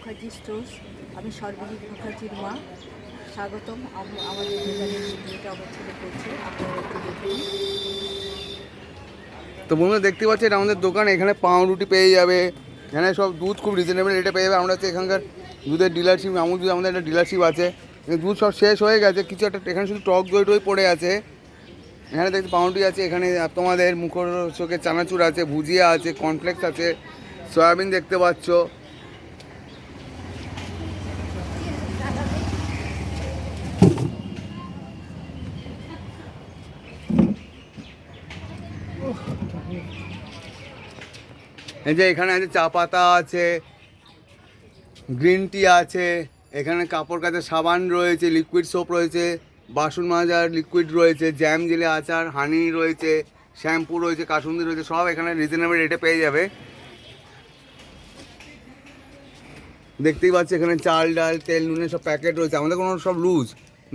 Mukherjee stores. আমি সর্বজিৎ মুখার্জির মা। স্বাগতম আমাদের দোকানের ভিডিওটা আমার ছেলে করছে, আপনারা একটু দেখুন। তো বন্ধুরা দেখতে পাচ্ছি এটা আমাদের দোকান। এখানে পাউরুটি পেয়ে যাবে, এখানে সব দুধ খুব রিজনেবল রেটে পেয়ে যাবে। আমরা হচ্ছে এখানকার দুধের ডিলারশিপ, আমুল দুধ আমাদের একটা ডিলারশিপ আছে। দুধ সব শেষ হয়ে গেছে, কিছু একটা এখানে শুধু টক দই টই পড়ে আছে। এখানে দেখতে পাউরুটি আছে, এখানে তোমাদের মুখরোচকের চানাচুর আছে, ভুজিয়া আছে, কর্নফ্লেক্স আছে, সয়াবিন দেখতে পাচ্ছ। এই যে এখানে আছে চা পাতা আছে, গ্রিন টি আছে, এখানে কাপড় কাচার সাবান রয়েছে, লিকুইড সোপ রয়েছে, বাসন মাজার লিকুইড রয়েছে, জ্যাম জেলে আচার, হানি রয়েছে, শ্যাম্পু রয়েছে, কাসুন্দি রয়েছে, সব এখানে রিজনেবল রেটে পেয়ে যাবে। দেখতেই পাচ্ছি এখানে চাল ডাল তেল নুনের সব প্যাকেট রয়েছে। আমাদের কোনো সব লুজ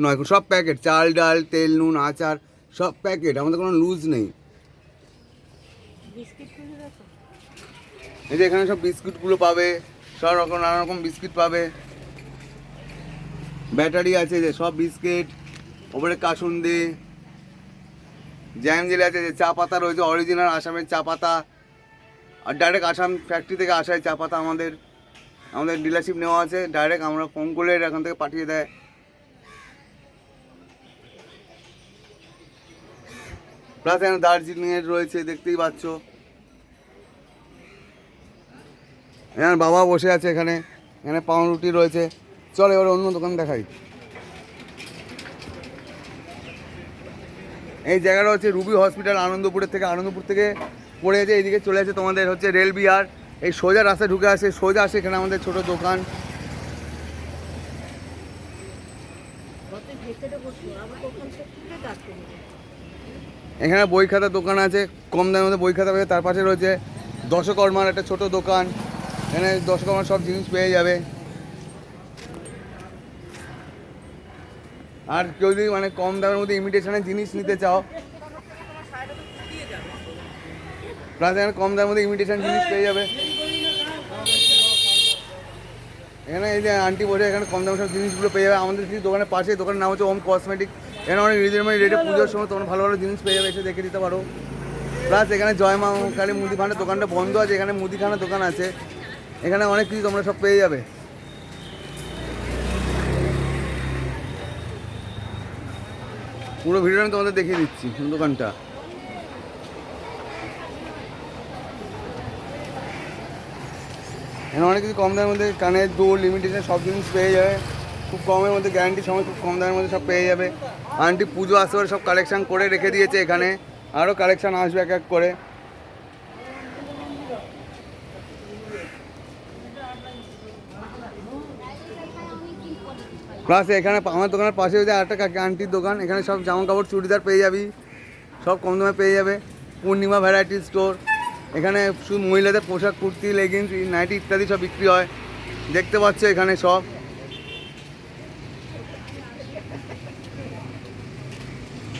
নয়, সব প্যাকেট, চাল ডাল তেল নুন আচার সব প্যাকেট, আমাদের কোনো লুজ নেই। এই যে এখানে সব বিস্কুটগুলো পাবে, সব রকম নানা রকম বিস্কিট পাবে, ব্যাটারি আছে, যে সব বিস্কিট, ওপরে কাসুন্দি, জ্যাম জেলি আছে, যে চা পাতা রয়েছে অরিজিনাল আসামের চা পাতা, আর ডাইরেক্ট আসাম ফ্যাক্টরি থেকে আসা চা পাতা। আমাদের ডিলারশিপ নেওয়া আছে, ডাইরেক্ট আমরা ফোন করলে এখান থেকে পাঠিয়ে দেয়। প্লাস এখানে দার্জিলিংয়ের রয়েছে, দেখতেই পাচ্ছ। এখানে বাবা বসে আছে, এখানে পাউরুটি রয়েছে। চল এবার অন্য দোকান দেখাই। এই জায়গাটা হচ্ছে রুবি হসপিটাল, আনন্দপুর থেকে পড়ে আছে, এইদিকে চলে আসে তোমাদের হচ্ছে রেল বিহার। এই সোজা রাস্তায় ঢুকে আসে, সোজা আসে এখানে আমাদের ছোট দোকান। এখানে বই খাতার দোকান আছে, কম দামের মধ্যে বই খাতা পেয়ে। তার পাশে রয়েছে দশকর্মার একটা ছোট দোকান, এখানে দশকর্মার সব জিনিস পেয়ে যাবে। আর কেউ যদি মানে কম দামের মধ্যে ইমিটেশনের জিনিস নিতে চাও, প্লাস এখানে কম দামের মধ্যে ইমিটেশন জিনিস পেয়ে যাবে। এখানে এই যে আন্টি বসে, এখানে কম দামের সব জিনিসগুলো পেয়ে যাবে আমাদের কিছু দোকানের পাশে। দোকানের নাম হচ্ছে ওম কসমেটিক। এখানে অনেক রিজনেবল রেটে পুজোর সময় তোমার ভালো ভালো জিনিস পেয়ে যাবে, এসে দেখে দিতে পারো। প্লাস এখানে জয় মা কালী মুদিখানার দোকানটা বন্ধ আছে, এখানে মুদিখানার দোকান আছে, এখানে অনেক কিছু তোমরা সব পেয়ে যাবে। পুরো ভিডিওটা আমি তোমাদের দেখিয়ে দিচ্ছি দোকানটা। এখানে অনেক কিছু কম দামের মধ্যে কানের দুল লিমিটেশন সব জিনিস পেয়ে যাবে, খুব কমের মধ্যে, গ্যারান্টির সময় খুব কম দামের মধ্যে সব পেয়ে যাবে। আন্টি পুজো আসতে পারে সব কালেকশান করে রেখে দিয়েছে, এখানে আরও কালেকশান আসবে এক এক করে। প্লাস এখানে আমার দোকানের পাশে হচ্ছে আরেকটা আন্টির দোকান, এখানে সব জামা কাপড় চুড়িদার পেয়ে যাবি, সব কম দামে পেয়ে যাবে। পূর্ণিমা ভ্যারাইটি স্টোর, এখানে শুধু মহিলাদের পোশাক, কুর্তি, লেগিংস, নাইটি ইত্যাদি সব বিক্রি হয়, দেখতে পাচ্ছ এখানে সব।